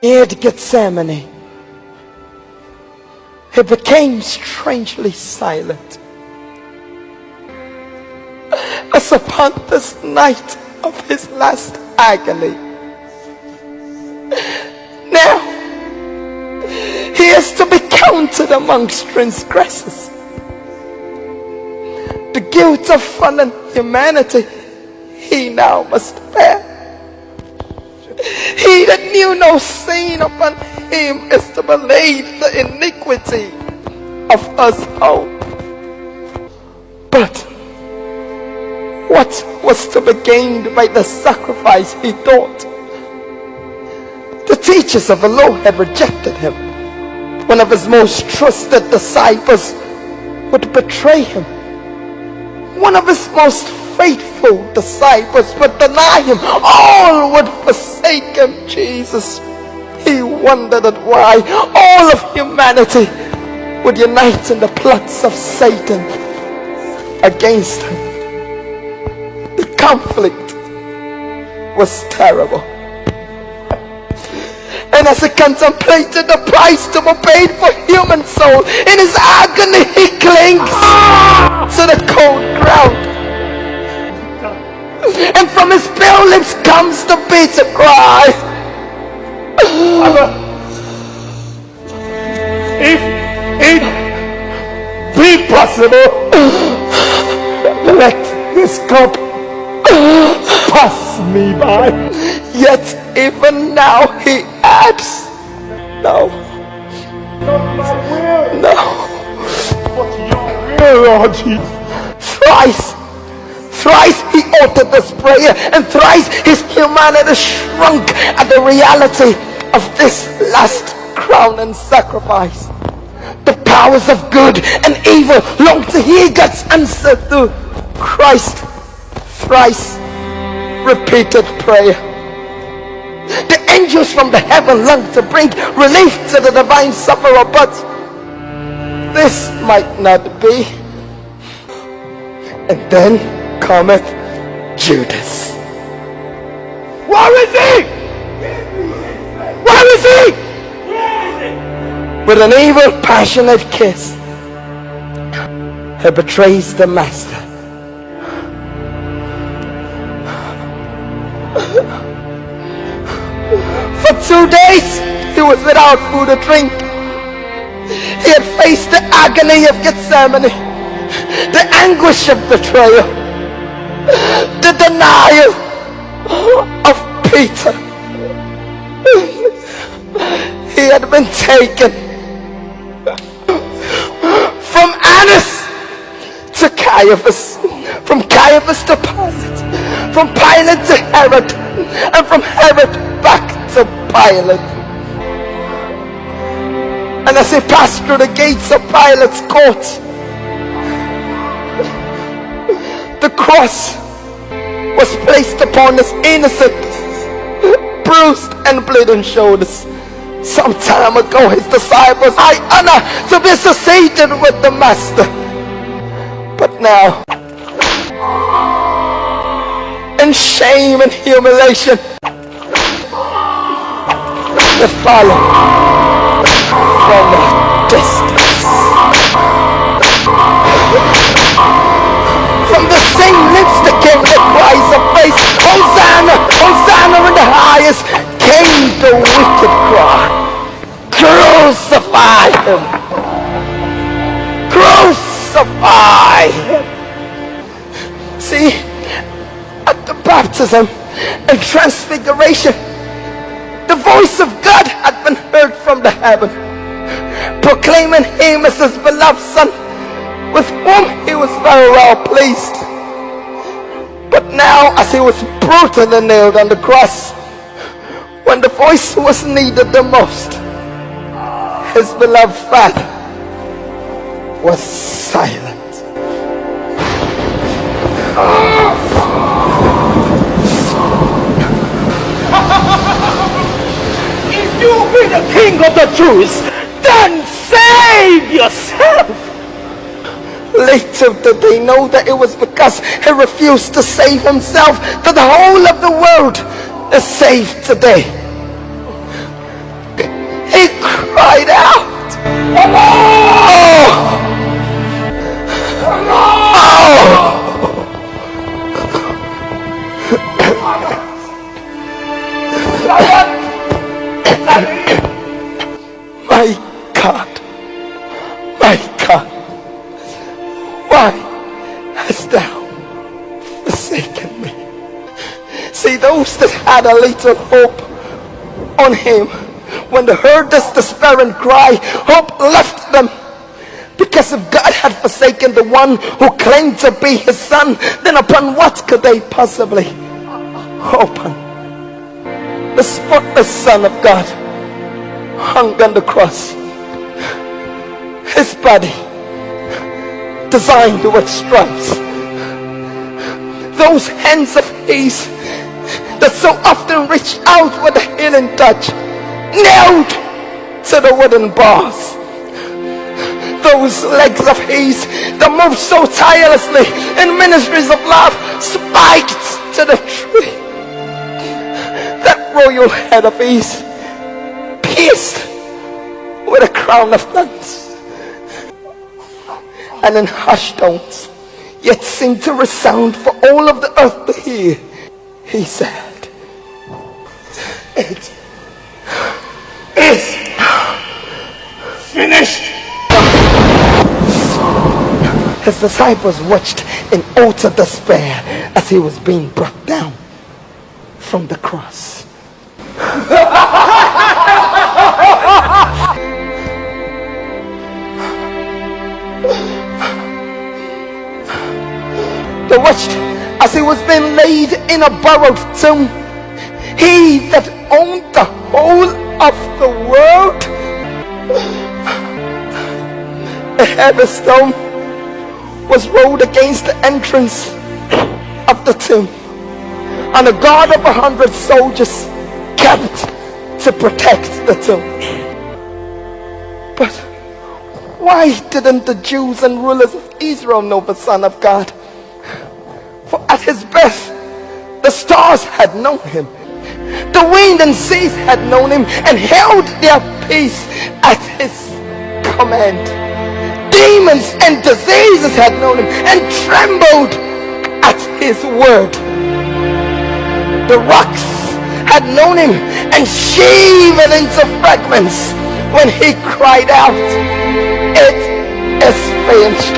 Near Gethsemane, he became strangely silent as upon this night of his last agony. Now he is to be counted amongst transgressors. The guilt of fallen humanity he now must bear. He that knew no sin, upon him is to be laid the iniquity of us all. But what was to be gained by the sacrifice he thought? The teachers of the law had rejected him. One of his most trusted disciples would betray him. One of his most faithful disciples would deny him. All would forsake him. Jesus, he wondered at why all of humanity would unite in the plots of Satan against him. The conflict was terrible. And as he contemplated the price to be paid for human soul, in his agony he clings to the cold ground. And from his pale lips comes the bitter cry. If it be possible, let this cup pass me by. Yet even now he adds, no, Not my will, no. but your will, Lord Jesus. Thrice he uttered this prayer, and thrice his humanity shrunk at the reality of this last crowning sacrifice. The powers of good and evil long to hear God's answer to Christ's thrice repeated prayer. The angels from the heaven long to bring relief to the divine sufferer, but this might not be. And then cometh Judas. Where is he? Where is he? With an evil, passionate kiss, he betrays the master. For 2 days he was without food or drink. He had faced the agony of Gethsemane, the anguish of betrayal, the denial of Peter. He had been taken from Annas to Caiaphas, from Caiaphas to Pilate, from Pilate to Herod, and from Herod back to Pilate. And as he passed through the gates of Pilate's court, the cross was placed upon his innocent, bruised and bleeding shoulders. Some time ago his disciples had honor to be associated with the master, but now in shame and humiliation they follow from a distance. From the same lips that came the cries of praise, Hosanna, Hosanna in the highest, came the wicked cry, crucify him, crucify him. See, at the baptism and transfiguration, the voice of God had been heard from the heaven, proclaiming him as his beloved son, with whom he was very well pleased. But now, as he was brutally nailed on the cross, when the voice was needed the most, his beloved Father was silent. If you be the king of the Jews, then save yourself. Later did they know that it was because he refused to save himself that the whole of the world is saved today. My God, my God, why hast thou forsaken me? See, those that had a little hope on him, when they heard this despairing cry, hope left them. Because if God had forsaken the one who claimed to be his son, then upon what could they possibly hope on? The spotless Son of God hung on the cross, his body designed with stripes. Those hands of his that so often reach out with a healing touch, nailed to the wooden bars. Those legs of his that move so tirelessly in ministries of love, spiked to the tree. That royal head of his, pierced with a crown of thorns, and in hushed tones, yet seemed to resound for all of the earth to hear, he said, "It is finished." His disciples watched in utter despair as he was being brought down from the cross. They watched as he was being laid in a borrowed tomb. He that owned the whole of the world. A heavy stone was rolled against the entrance of the tomb, and a guard of 100 soldiers kept to protect the tomb. But why didn't the Jews and rulers of Israel know the Son of God? For at his birth, the stars had known him, the wind and seas had known him, and held their peace at his command. Demons and diseases had known him and trembled at his word. The rocks had known him and shivered into fragments when he cried out, "It is finished."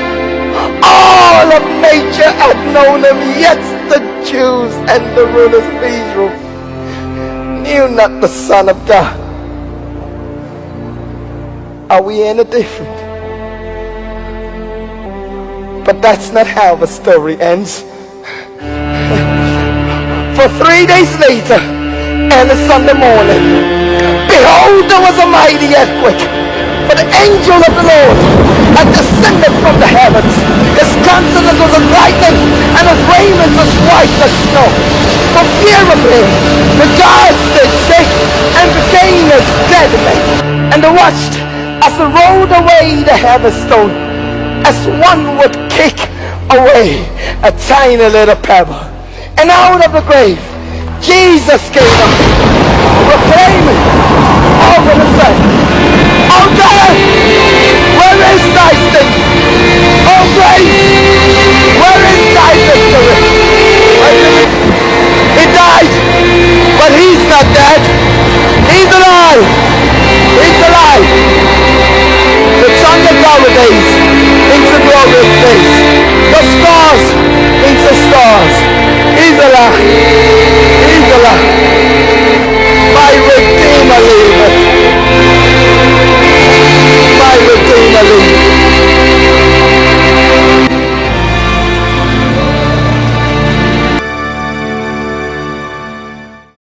All of nature had known him, yet the Jews and the rulers of Israel knew not the Son of God. Are we any different? But that's not how the story ends. For 3 days later, early Sunday morning, behold, there was a mighty earthquake. For the angel of the Lord had descended from the heavens. His countenance was as lightning, and his raiment as white as snow. For fear of him, the gods did shake and became as dead men. And they watched as he rolled away the heavy stone, as one would kick away a tiny little pebble. And out of the grave, Jesus came up, proclaiming over the sun, "Oh death, where is thy sting? Oh grave, where is thy victory?" He died, but he's not dead.